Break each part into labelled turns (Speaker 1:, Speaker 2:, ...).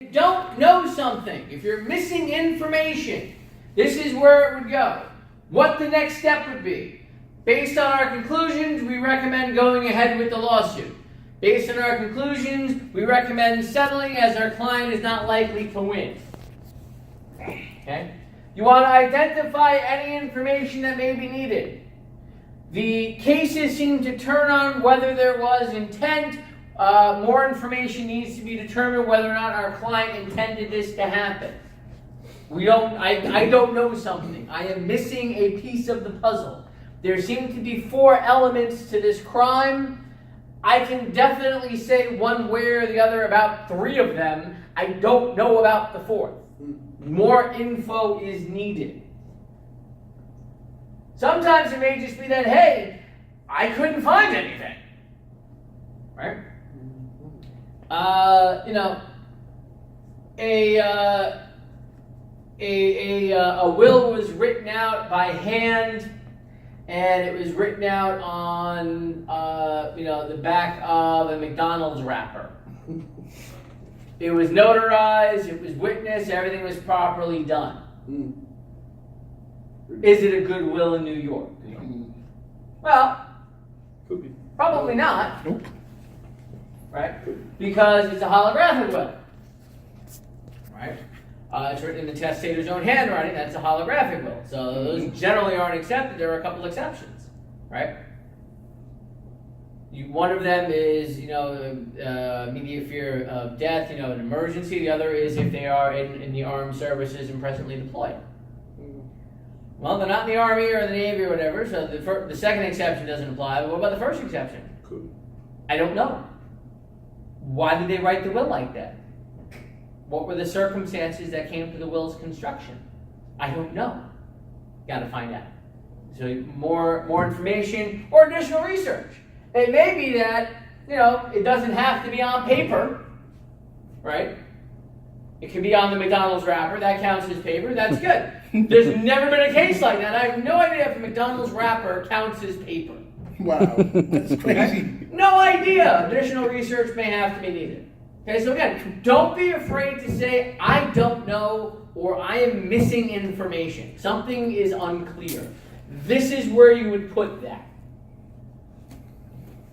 Speaker 1: you don't know something, if you're missing information, this is where it would go. What the next step would be. Based on our conclusions, we recommend going ahead with the lawsuit. Based on our conclusions, we recommend settling as our client is not likely to win. Okay? You want to identify any information that may be needed. The cases seem to turn on whether there was intent. More information needs to be determined whether or not our client intended this to happen. I don't know something. I am missing a piece of the puzzle. There seem to be 4 elements to this crime. I can definitely say one way or the other about 3 of them. I don't know about the 4th. More info is needed. Sometimes it may just be that, hey, I couldn't find anything. Right? A will was written out by hand, and it was written out on the back of a McDonald's wrapper. It was notarized, it was witnessed, everything was properly done. Is it a good will in New York? Well,
Speaker 2: could be.
Speaker 1: Probably not.
Speaker 2: Nope.
Speaker 1: Right? Because it's a holographic will. Right? It's written in the testator's own handwriting. That's a holographic will. So those generally aren't accepted. There are a couple exceptions. Right? One of them is, immediate fear of death, an emergency. The other is if they are in the armed services and presently deployed. Well, they're not in the Army or the Navy or whatever, so the second exception doesn't apply. What about the first exception?
Speaker 2: Cool.
Speaker 1: I don't know. Why did they write the will like that? What were the circumstances that came to the will's construction? I don't know. Got to find out. So more information or additional research. It may be that, it doesn't have to be on paper, right? It can be on the McDonald's wrapper. That counts as paper. That's good. There's never been a case like that. I have no idea if a McDonald's wrapper counts as paper.
Speaker 2: Wow, that's crazy.
Speaker 1: No idea. Additional research may have to be needed. Okay, so again, don't be afraid to say, I don't know, or I am missing information. Something is unclear. This is where you would put that.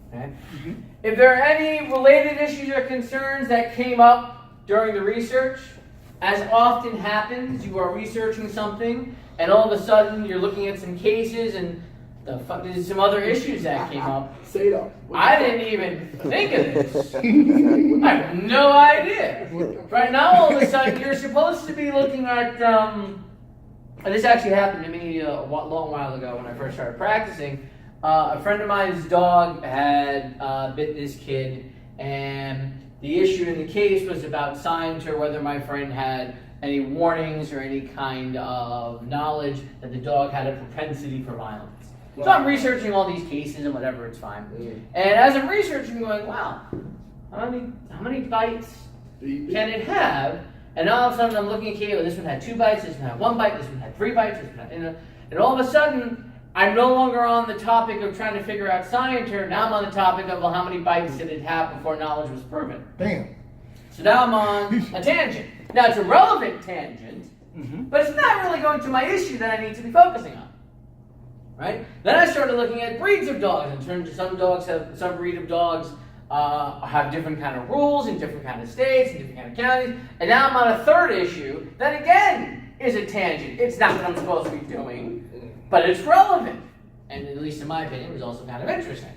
Speaker 1: Okay? Mm-hmm. If there are any related issues or concerns that came up during the research, as often happens, you are researching something, and all of a sudden you're looking at some cases, and there's some other issues that came up.
Speaker 2: Say it up.
Speaker 1: I didn't even think of this. I have no idea. Right now, all of a sudden, you're supposed to be looking at. This actually happened to me a long while ago when I first started practicing. A friend of mine's dog had bit this kid, and the issue in the case was about signs or whether my friend had any warnings or any kind of knowledge that the dog had a propensity for violence. So I'm researching all these cases and whatever, it's fine. And as I'm researching, I'm going, wow, how many bites can it have? And all of a sudden I'm looking at Caleb, this one had 2 bites, this one had 1 bite, this one had 3 bites, this one had, and all of a sudden I'm no longer on the topic of trying to figure out scienter. Now I'm on the topic of, well, how many bites did it have before knowledge was proven?
Speaker 2: Damn.
Speaker 1: So now I'm on a tangent. Now it's a relevant tangent, but it's not really going to my issue that I need to be focusing on. Right? Then I started looking at breeds of dogs. In terms of some breed of dogs have different kind of rules in different kind of states and different kind of counties. And now I'm on a third issue that again is a tangent. It's not what I'm supposed to be doing, but it's relevant. And at least in my opinion, it was also kind of interesting.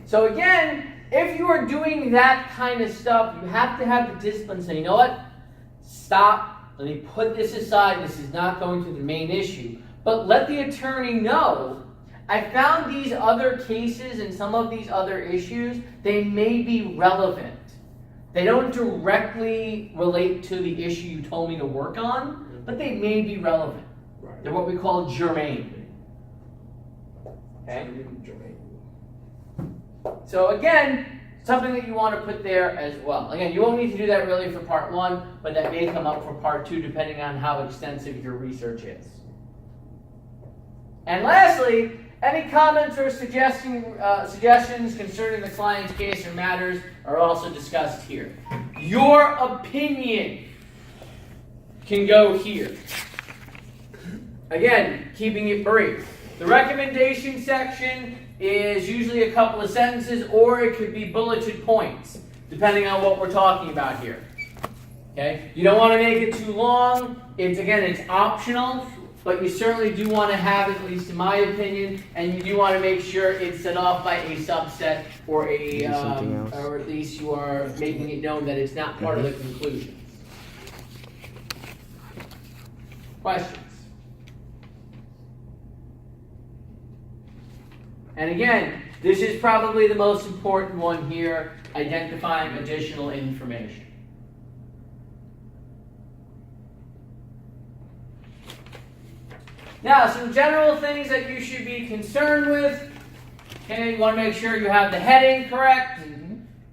Speaker 1: So again, if you are doing that kind of stuff, you have to have the discipline to say, you know what? Stop. Let me put this aside. This is not going to the main issue. But let the attorney know, I found these other cases and some of these other issues, they may be relevant. They don't directly relate to the issue you told me to work on, but they may be relevant.
Speaker 2: Right.
Speaker 1: They're what we call germane. Okay? So again, something that you want to put there as well. Again, you won't need to do that really for part 1, but that may come up for part 2 depending on how extensive your research is. And lastly, Any comments or suggestions concerning the client's case or matters are also discussed here. Your opinion can go here. Again, keeping it brief. The recommendation section is usually a couple of sentences, or it could be bulleted points, depending on what we're talking about here. Okay? You don't want to make it too long. It's optional, but you certainly do want to have it, at least in my opinion, and you do want to make sure it's set off by a subset or or at least you are making it known that it's not part of the conclusions. Questions? And again, this is probably the most important one here, identifying additional information. Now, some general things that you should be concerned with. Okay, you want to make sure you have the heading correct,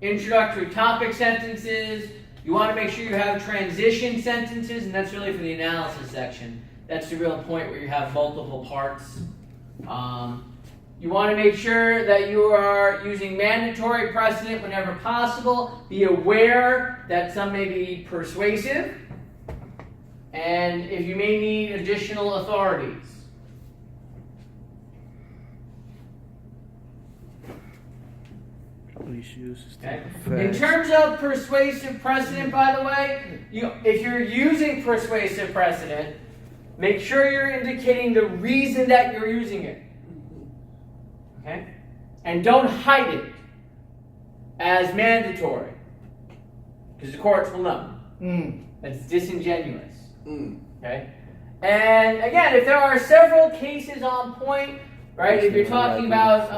Speaker 1: introductory topic sentences. You want to make sure you have transition sentences, and that's really for the analysis section. That's the real point where you have multiple parts. You want to make sure that you are using mandatory precedent whenever possible. Be aware that some may be persuasive, and if you may need additional authorities. Okay. In terms of persuasive precedent, by the way, if you're using persuasive precedent, make sure you're indicating the reason that you're using it. Okay? And don't hide it as mandatory, because the courts will know. That's disingenuous. Okay? And again, if there are several cases on point, right? If you're talking about,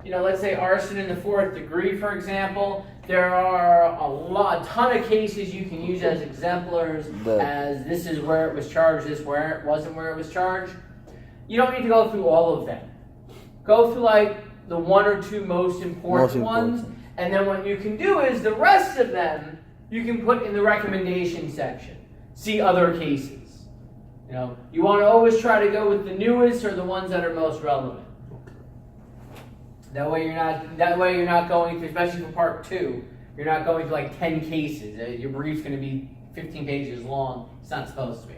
Speaker 1: let's say arson in the 4th degree, for example, there are a ton of cases you can use as exemplars, as this is where it was charged, this where it wasn't where it was charged. You don't need to go through all of them. Go through like the 1 or 2 most important ones, and then what you can do is the rest of them you can put in the recommendation section. See other cases. You want to always try to go with the newest or the ones that are most relevant. That way you're not going to, especially for part 2, you're not going to like 10 cases. Your brief's going to be 15 pages long. It's not supposed to be.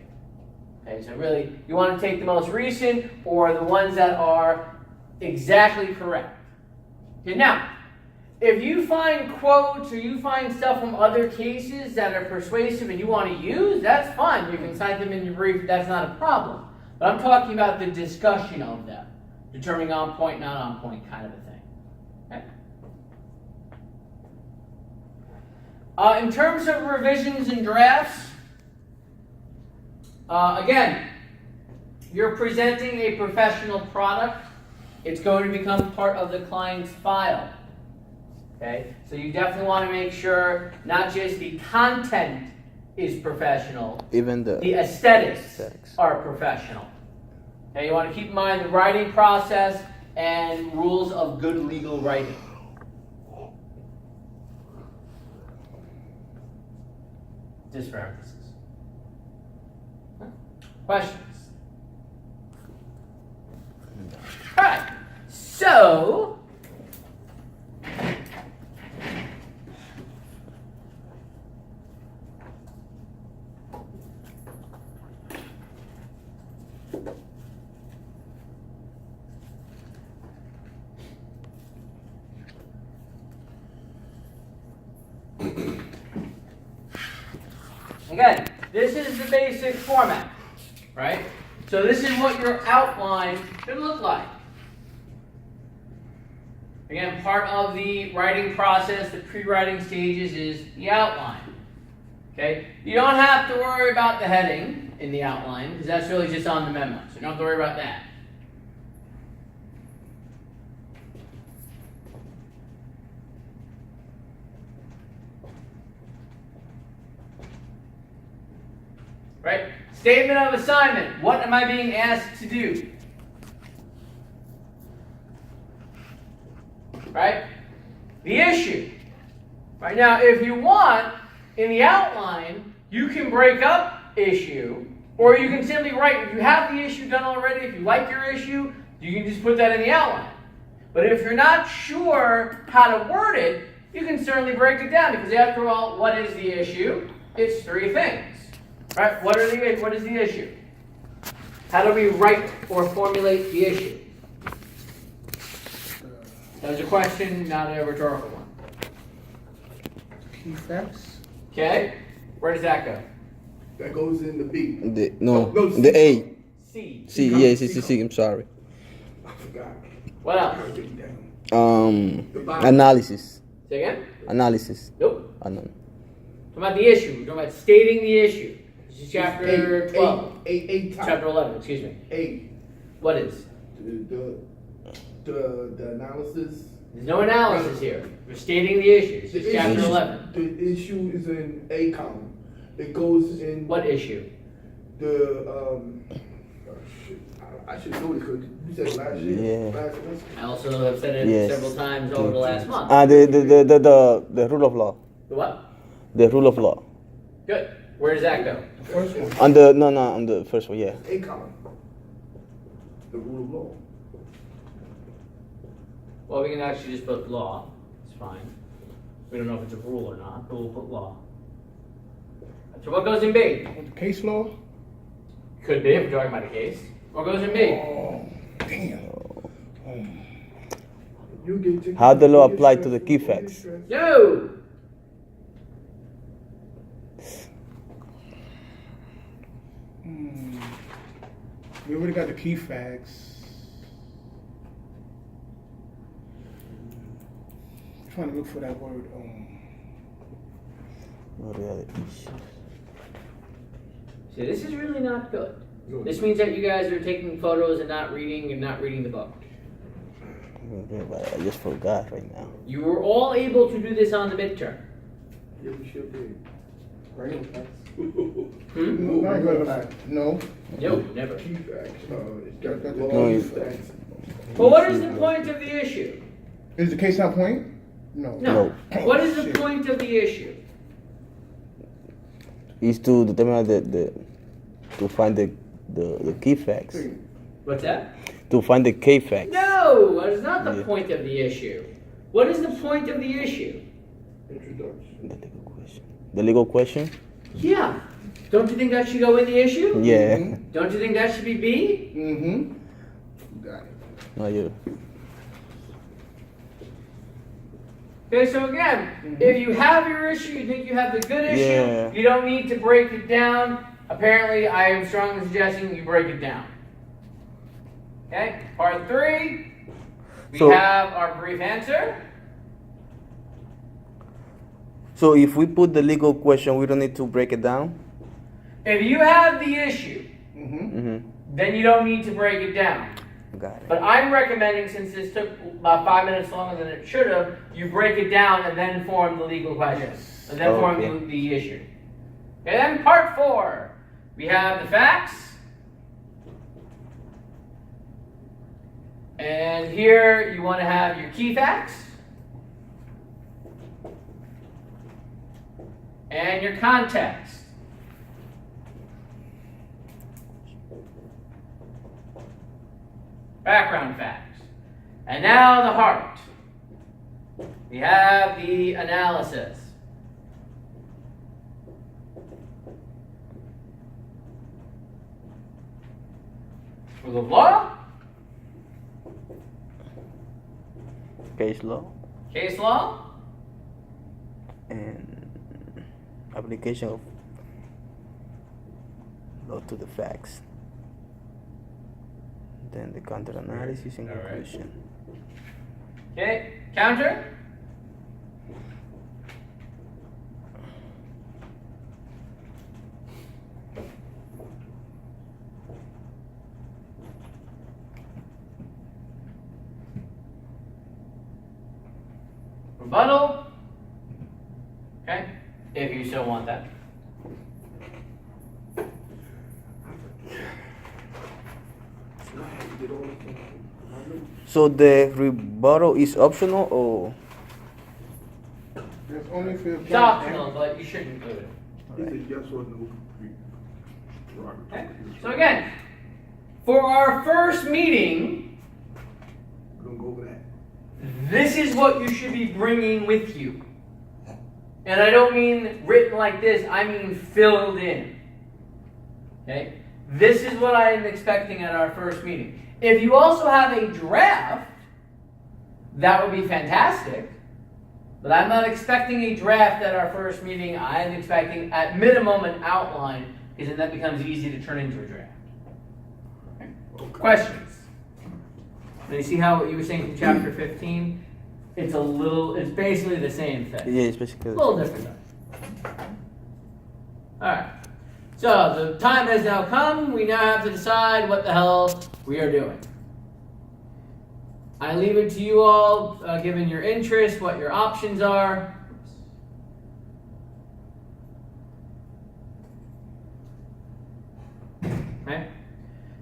Speaker 1: Okay, so really you want to take the most recent or the ones that are exactly correct. Okay, now, if you find quotes or you find stuff from other cases that are persuasive and you want to use, that's fine. You can cite them in your brief. That's not a problem. But I'm talking about the discussion of them, determining on point, not on point kind of a thing. Okay? In terms of revisions and drafts, again, you're presenting a professional product. It's going to become part of the client's file. Okay? So you definitely want to make sure not just the content is professional, even the aesthetics are professional. Okay? You want to keep in mind the writing process and rules of good legal writing. Just for emphasis. Questions? All right. So, again, this is the basic format, right? So this is what your outline should look like. Again, part of the writing process, the pre-writing stages, is the outline. Okay? You don't have to worry about the heading in the outline, because that's really just on the memo, so you don't have to worry about that. Right? Statement of assignment. What am I being asked to do? Right? The issue. Right now, if you want, in the outline, you can break up issue, or you can simply write, if you have the issue done already, if you like your issue, you can just put that in the outline. But if you're not sure how to word it, you can certainly break it down, because after all, what is the issue? It's three things. Right? What is the issue? How do we write or formulate the issue? That was a question, not a rhetorical one.
Speaker 2: Key facts.
Speaker 1: Okay? Where does that go?
Speaker 2: That goes in the B.
Speaker 3: No,
Speaker 2: No,
Speaker 3: the A.
Speaker 1: C.
Speaker 3: C, yes, C, I'm sorry.
Speaker 2: I forgot.
Speaker 1: What else?
Speaker 2: I wrote it down.
Speaker 3: Analysis.
Speaker 1: Say again?
Speaker 3: Analysis.
Speaker 1: Nope.
Speaker 3: Talking
Speaker 1: Talking about the issue. We're talking about stating the issue. This is chapter 12. Chapter 11, excuse me.
Speaker 2: A.
Speaker 1: What is?
Speaker 2: The analysis.
Speaker 1: There's no analysis here. We're stating the issue. This is chapter 11.
Speaker 2: The issue is in A column. It goes in
Speaker 1: What issue?
Speaker 2: the shit. I should know this because you said it last year.
Speaker 3: Yeah.
Speaker 2: Last semester.
Speaker 1: I also have said it
Speaker 3: Yes.
Speaker 1: several times over the last month.
Speaker 3: The rule of law.
Speaker 1: The what?
Speaker 3: The rule of law.
Speaker 1: Good. Where does that go?
Speaker 2: The first one.
Speaker 3: On the first one, yeah.
Speaker 2: A column. The rule of law.
Speaker 1: Well, we can actually just put law. It's fine. We don't know if it's a rule or not, but we'll put law. So what goes in B?
Speaker 2: The case law.
Speaker 1: Could be if we're talking about a case. What goes in B?
Speaker 2: Oh, damn. You get
Speaker 3: How the law apply to the key facts?
Speaker 1: No.
Speaker 2: We already got the key facts. I'm trying to look for that word.
Speaker 1: See, this is really not good. This means that you guys are taking photos and not reading the book.
Speaker 3: I just forgot right now.
Speaker 1: You were all able to do this on the midterm.
Speaker 2: Yeah, we should be.
Speaker 1: Hmm?
Speaker 2: No.
Speaker 1: No, never.
Speaker 2: Key facts. It's got the
Speaker 3: No,
Speaker 2: law
Speaker 3: it's-
Speaker 2: facts.
Speaker 1: But what is the point of the issue?
Speaker 2: Is the case not point? No.
Speaker 1: No.
Speaker 3: No.
Speaker 1: What is the point of the issue?
Speaker 3: Is to determine to find the key facts.
Speaker 1: What's that?
Speaker 3: To find the key facts.
Speaker 1: No, that is not the
Speaker 3: Yeah.
Speaker 1: point of the issue. What is the point of the issue?
Speaker 2: Introduction.
Speaker 3: The legal question. The legal question?
Speaker 1: Yeah. Don't you think that should go in the issue?
Speaker 3: Yeah.
Speaker 1: Don't you think that should be B?
Speaker 2: Mm-hmm. Got it.
Speaker 3: No, you.
Speaker 1: Okay, so again, if you have your issue, you think you have the good issue,
Speaker 3: Yeah.
Speaker 1: you don't need to break it down. Apparently, I am strongly suggesting you break it down. Okay, part 3, we
Speaker 3: So-
Speaker 1: have our brief answer.
Speaker 3: So if we put the legal question, we don't need to break it down?
Speaker 1: If you have the issue,
Speaker 3: Mm-hmm.
Speaker 1: then you don't need to break it down.
Speaker 3: Got it.
Speaker 1: But I'm recommending, since this took about 5 minutes longer than it should have, you break it down and then form the legal question. And then form
Speaker 3: Okay.
Speaker 1: the issue. Okay, then part 4. We have the facts. And here you want to have your key facts. And your context. Background facts. And now the heart. We have the analysis. Rule of law,
Speaker 3: Case law
Speaker 1: case law,
Speaker 3: and application of law to the facts. Then the counter analysis and
Speaker 1: All right.
Speaker 3: conclusion.
Speaker 1: okay, counter, rebuttal, okay, if you still want that.
Speaker 3: So the rebuttal is optional or?
Speaker 2: That's only if it's
Speaker 1: It's optional, but you should include it.
Speaker 2: Is it yes or no?
Speaker 1: Okay. So again, for our first meeting,
Speaker 2: gonna go over that.
Speaker 1: This is what you should be bringing with you. And I don't mean written like this, I mean filled in. Okay? This is what I am expecting at our first meeting. If you also have a draft, that would be fantastic. But I'm not expecting a draft at our first meeting. I am expecting, at minimum, an outline, because then that becomes easy to turn into a draft. Okay. Questions? Now you see how what you were saying from chapter 15? It's basically the same thing.
Speaker 3: Yeah, it's basically
Speaker 1: A little different though. Alright. So the time has now come. We now have to decide what the hell we are doing. I leave it to you all, given your interest, what your options are. Okay.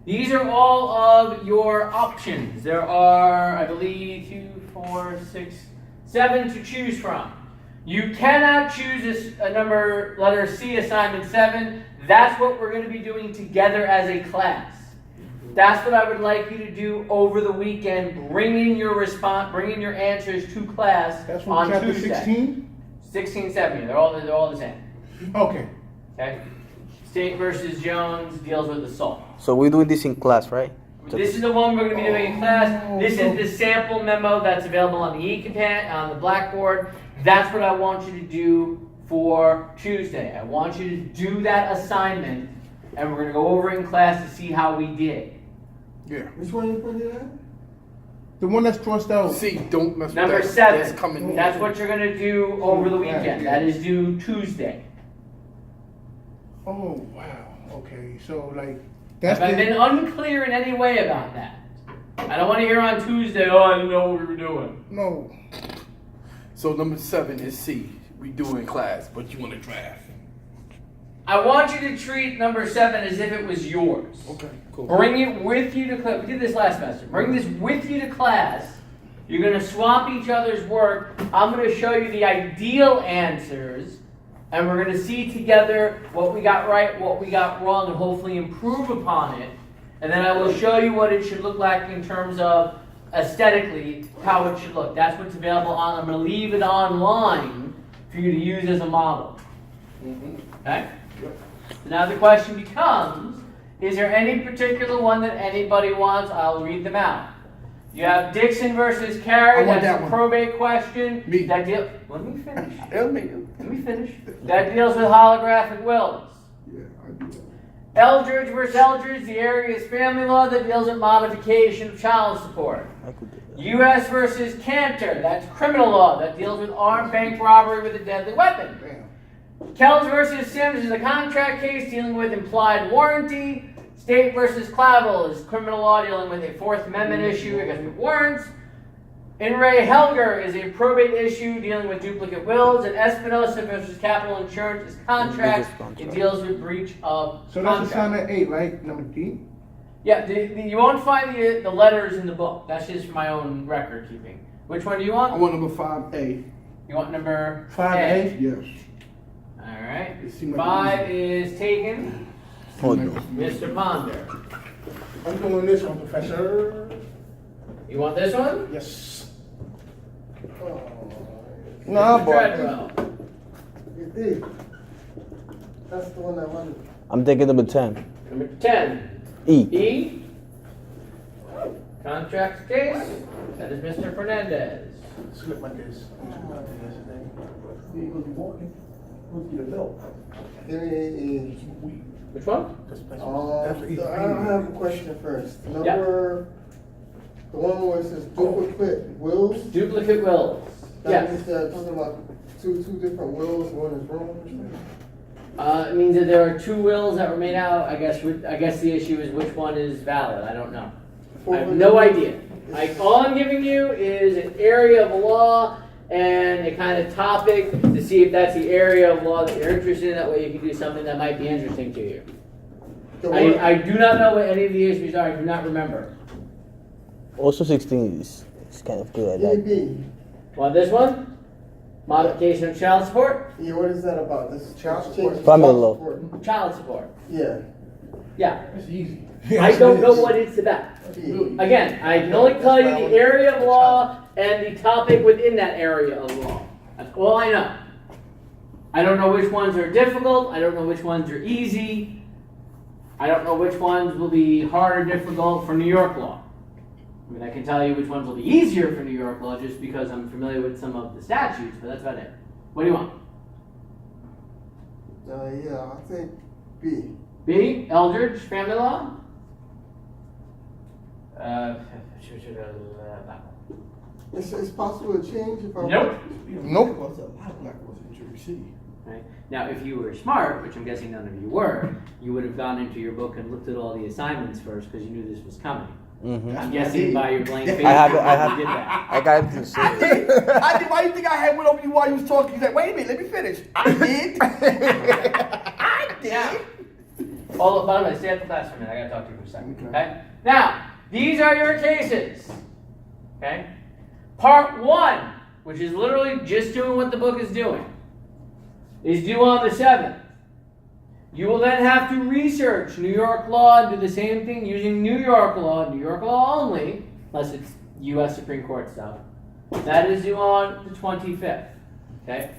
Speaker 1: These are all of your options. There are, I believe, 2, 4, 6, 7 to choose from. You cannot choose a number, letter C, assignment 7. That's what we're going to be doing together as a class. That's what I would like you to do over the weekend. Bring in your answers to class.
Speaker 4: That's from
Speaker 1: on
Speaker 4: chapter
Speaker 1: Tuesday.
Speaker 4: 16?
Speaker 1: 16, 17. They're all the same.
Speaker 4: Okay.
Speaker 1: Okay. State versus Jones deals with assault.
Speaker 3: So we're doing this in class, right?
Speaker 1: This is the one we're going to be doing in class. This is the sample memo that's available on the on the Blackboard. That's what I want you to do for Tuesday. I want you to do that assignment, and we're going to go over it in class to see how we did.
Speaker 2: Yeah.
Speaker 4: Which one you put it at? The one that's crossed out.
Speaker 2: See, don't mess with
Speaker 1: Number
Speaker 2: that.
Speaker 1: 7.
Speaker 2: That's coming.
Speaker 1: That's what you're going to do over the weekend. That is due Tuesday.
Speaker 4: Oh, wow. Okay. So, like,
Speaker 1: If I've been unclear in any way about that, I don't want to hear on Tuesday, oh, I didn't know what we were doing.
Speaker 4: No.
Speaker 2: So number 7 is C. We do in class, but you want to draft.
Speaker 1: I want you to treat number 7 as if it was yours.
Speaker 2: Okay, cool.
Speaker 1: Bring it with you to class. We did this last semester. Bring this with you to class. You're going to swap each other's work. I'm going to show you the ideal answers. And we're going to see together what we got right, what we got wrong, and hopefully improve upon it. And then I will show you what it should look like in terms of aesthetically, how it should look. That's what's available on. I'm going to leave it online for you to use as a model. Okay? Now the question becomes, is there any particular one that anybody wants? I'll read them out. You have Dixon versus Carey.
Speaker 4: I want
Speaker 1: That's
Speaker 4: that
Speaker 1: a
Speaker 4: one.
Speaker 1: probate question.
Speaker 2: Me.
Speaker 1: Let me finish.
Speaker 2: Let me.
Speaker 1: Let me finish. That deals with holographic wills.
Speaker 2: Yeah, I do that.
Speaker 1: Eldridge versus Eldridge, the area is family law that deals with modification of child support.
Speaker 3: I could do that.
Speaker 1: U.S. versus Cantor, that's criminal law that deals with armed bank robbery with a deadly weapon.
Speaker 4: Damn.
Speaker 1: Kells versus Sims is a contract case dealing with implied warranty. State versus Clavel is criminal law dealing with a Fourth Amendment issue against warrants. In re Helger is a probate issue dealing with duplicate wills. And Espinosa versus Capital Insurance is contract. It deals with breach of
Speaker 4: So that's
Speaker 1: contract.
Speaker 4: assignment 8, right? Number D?
Speaker 1: Yeah, you won't find the letters in the book. That's just my own record keeping. Which one do you
Speaker 2: I
Speaker 1: want?
Speaker 2: want number 5A.
Speaker 1: You want number
Speaker 4: 5A?
Speaker 2: Yes.
Speaker 1: All right.
Speaker 2: It seemed like
Speaker 1: 5 is taken.
Speaker 3: Hold on.
Speaker 1: Mr. Ponder.
Speaker 4: I'm doing this one, Professor.
Speaker 1: You want this one?
Speaker 4: Yes.
Speaker 3: No,
Speaker 1: Mr.
Speaker 3: boy.
Speaker 1: Treadwell.
Speaker 5: You did. That's the one I wanted.
Speaker 3: I'm taking number 10.
Speaker 1: Number 10.
Speaker 3: E.
Speaker 1: E. Contract case. That is Mr. Fernandez.
Speaker 4: Slip my disc.
Speaker 5: You gonna be walking? Who's gonna help? There is.
Speaker 1: Which one?
Speaker 5: So I have a question first. Number, the one where it says duplicate wills.
Speaker 1: Duplicate wills.
Speaker 5: That
Speaker 1: Yes.
Speaker 5: means they're talking about two different wills. One is wrong or something.
Speaker 1: It means that there are 2 wills that were made out. I guess the issue is which one is valid. I don't know. I have no idea. All I'm giving you is an area of law and a kind of topic to see if that's the area of law that you're interested in. That way you can do something that might be interesting to you. I do not know what any of the issues are. I do not remember.
Speaker 3: Also 16 is kind of good. I like.
Speaker 5: B.
Speaker 1: Want this one? Modification of child support?
Speaker 5: Yeah, what is that about? This is
Speaker 4: Child
Speaker 5: change
Speaker 4: support.
Speaker 5: of
Speaker 3: Family
Speaker 5: child
Speaker 3: law.
Speaker 5: support.
Speaker 1: Child support.
Speaker 5: Yeah.
Speaker 1: Yeah.
Speaker 4: That's easy.
Speaker 1: I don't know what it's about.
Speaker 5: Yeah.
Speaker 1: Again, I can only tell you the area of law and the topic within that area of law. That's all I know. I don't know which ones are difficult. I don't know which ones are easy. I don't know which ones will be hard or difficult for New York law. I mean, I can tell you which ones will be easier for New York law just because I'm familiar with some of the statutes, but that's about it. What do you want?
Speaker 5: Yeah, I think B.
Speaker 1: B, Eldridge, family law?
Speaker 5: It's possible to change if I.
Speaker 1: Nope.
Speaker 4: Nope. There's a lot of black girls in Jersey City.
Speaker 1: Right. Now, if you were smart, which I'm guessing none of you were, you would have gone into your book and looked at all the assignments first because you knew this was coming.
Speaker 3: Mm-hmm.
Speaker 1: I'm guessing by your blank face.
Speaker 3: I have it.
Speaker 1: you did that.
Speaker 3: I got everything
Speaker 2: I
Speaker 3: saved.
Speaker 2: did. I did. Why do you think I had went over you while you was talking? You said, wait a minute, let me finish. I did. I did.
Speaker 1: Now, oh, by the way, stay at the class for a minute. I gotta talk to you for a second.
Speaker 2: Okay.
Speaker 1: Okay. Now, these are your cases. Okay. Part 1, which is literally just doing what the book is doing, is due on the 7th. You will then have to research New York law and do the same thing using New York law only, unless it's U.S. Supreme Court stuff. That is due on the 25th. Okay?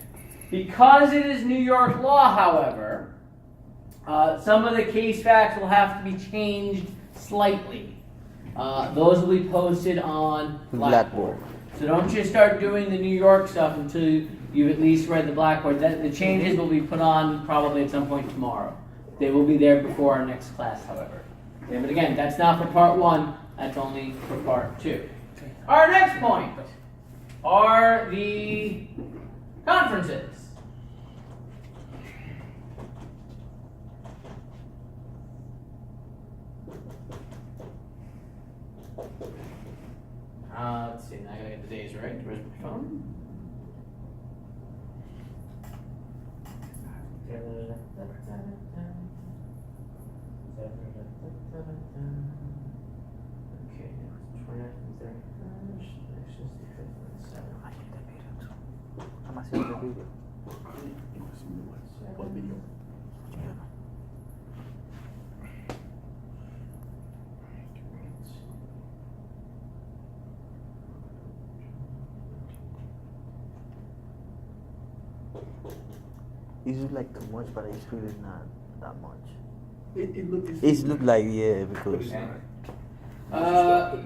Speaker 1: Because it is New York law, however, some of the case facts will have to be changed slightly. Those will be posted on Blackboard. So don't just start doing the New York stuff until you've at least read the Blackboard. The changes will be put on probably at some point tomorrow. They will be there before our next class, however. Okay, but again, that's not for part 1. That's only for part 2. Our next point are the conferences. Let's see, now I gotta get the days right. Where's my phone? Okay, 29th and 31st. Next is the 5th and the 7th.
Speaker 3: I'm haciendo el video.
Speaker 2: What video?
Speaker 3: It look like too much, but it's really not that much.
Speaker 2: It
Speaker 3: It look like, yeah,
Speaker 2: But
Speaker 3: because
Speaker 2: it's
Speaker 1: Okay.
Speaker 2: not.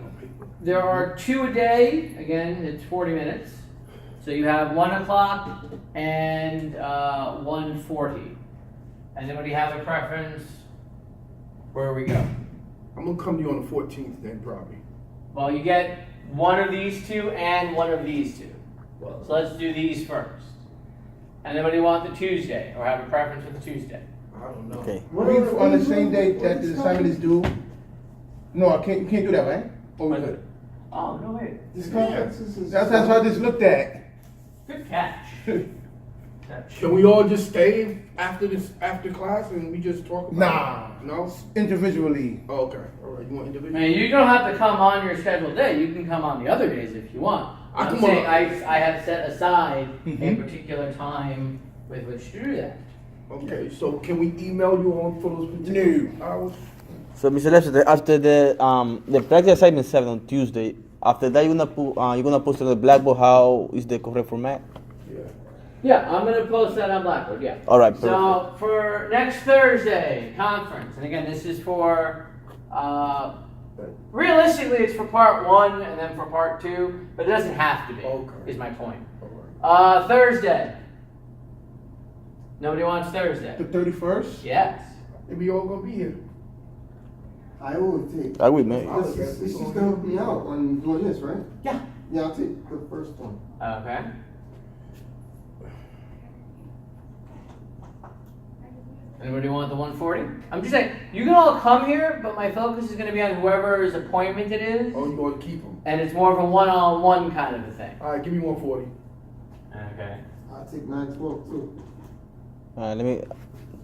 Speaker 1: There are 2 a day. Again, it's 40 minutes. So you have 1 o'clock and 1:40. Anybody have a preference where we go?
Speaker 2: I'm gonna come to you on the 14th then, probably.
Speaker 1: Well, you get one of these 2 and one of these 2.
Speaker 2: Well,
Speaker 1: So let's do these first. Anybody want the Tuesday or have a preference for the Tuesday?
Speaker 2: I don't know.
Speaker 3: okay.
Speaker 4: We on the same day that the assignment is due. No, I can't. You can't do that, right? Or we could.
Speaker 1: Oh, no way.
Speaker 5: This conference is.
Speaker 4: That's what I just looked at.
Speaker 1: Good catch.
Speaker 2: Can we all just stay after class and we just talk about
Speaker 4: Nah.
Speaker 2: it? No?
Speaker 4: Individually.
Speaker 2: Oh, okay. All right. You want
Speaker 1: I
Speaker 2: individual?
Speaker 1: mean, you don't have to come on your scheduled day. You can come on the other days if you want.
Speaker 2: I
Speaker 1: I'm
Speaker 2: come
Speaker 1: saying
Speaker 2: on-
Speaker 1: I have set aside a
Speaker 4: Mhm.
Speaker 1: particular time with which to do that.
Speaker 2: Okay. So can we email you on for those particular hours?
Speaker 3: So, Mr. Lester, after the practice assignment 7 on Tuesday, after that you're gonna post on the Blackboard how is the correct format?
Speaker 2: Yeah.
Speaker 1: Yeah, I'm gonna post that on Blackboard. Yeah.
Speaker 3: All right,
Speaker 1: So for next Thursday conference, and again, this is for realistically, it's for part 1 and then for part 2, but it doesn't have to be.
Speaker 2: Okay.
Speaker 1: Is my point.
Speaker 2: All right.
Speaker 1: Thursday. Nobody wants Thursday.
Speaker 4: The 31st.
Speaker 1: Yes.
Speaker 2: And we all gonna be here.
Speaker 5: I will take.
Speaker 3: I will, man.
Speaker 5: This is gonna be out on doing this, right?
Speaker 1: Yeah.
Speaker 5: Yeah, I'll take the first one.
Speaker 1: Okay. Anybody want the 140? I'm just saying, you can all come here, but my focus is going to be on whoever's appointment it is,
Speaker 2: Oh, you gonna keep them?
Speaker 1: and it's more of a one-on-one kind of a thing.
Speaker 2: All right. Give me 140.
Speaker 1: Okay.
Speaker 5: I'll take 9/12 too.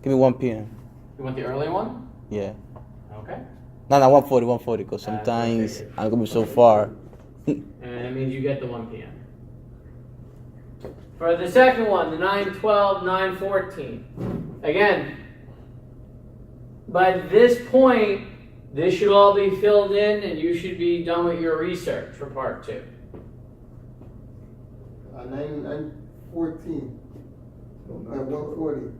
Speaker 3: Give me 1 p.m.
Speaker 1: You want the early one?
Speaker 3: Yeah.
Speaker 1: Okay.
Speaker 3: No, 140, because sometimes
Speaker 1: okay.
Speaker 3: I'm gonna be so far.
Speaker 1: And that means you get the 1 p.m. For the second one, the 9/12, 9/14. Again, by this point, this should all be filled in and you should be done with your research for part 2.
Speaker 5: 9:14 at 1:40.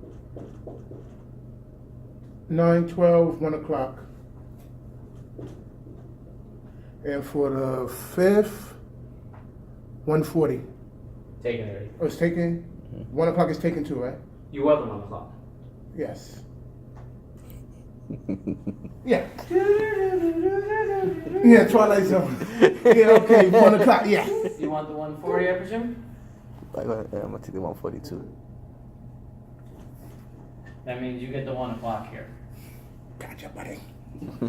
Speaker 4: 9:12, 1 o'clock. And for the 5th, 1:40.
Speaker 1: Taken already.
Speaker 4: Oh, it's taken? 1 o'clock is taken too, right?
Speaker 1: You were the 1 o'clock.
Speaker 4: Yes. Yeah. Yeah, Twilight Zone. Yeah, okay, 1 o'clock, yeah.
Speaker 1: You want the 140, I presume?
Speaker 3: I'm gonna take the 142.
Speaker 1: That means you get the 1 o'clock here.
Speaker 4: Gotcha, buddy.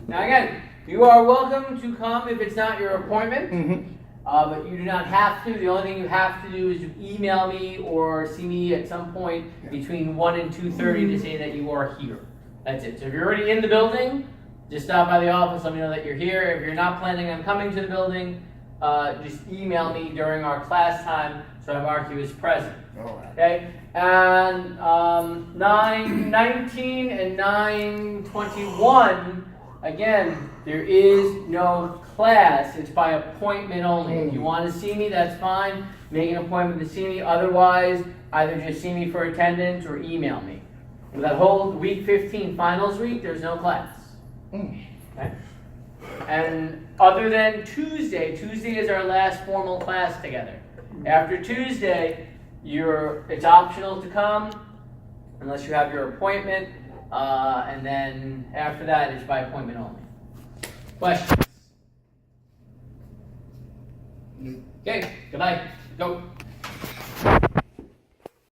Speaker 1: Now again, you are welcome to come if it's not your appointment,
Speaker 4: Mm-hmm.
Speaker 1: but you do not have to. The only thing you have to do is to email me or see me at some point between 1 and 2:30 to say that you are here. That's it. So if you're already in the building, just stop by the office, let me know that you're here. If you're not planning on coming to the building, just email me during our class time so I mark you as present.
Speaker 4: All right.
Speaker 1: Okay? And 9:19 and 9:21, again, there is no class. It's by appointment only. If you want to see me, that's fine. Make an appointment to see me. Otherwise, either just see me for attendance or email me. For that whole week 15 finals week, there's no class. Okay? And other than Tuesday is our last formal class together. After Tuesday, it's optional to come unless you have your appointment, and then after that, it's by appointment only. Questions? Okay, good night. Go.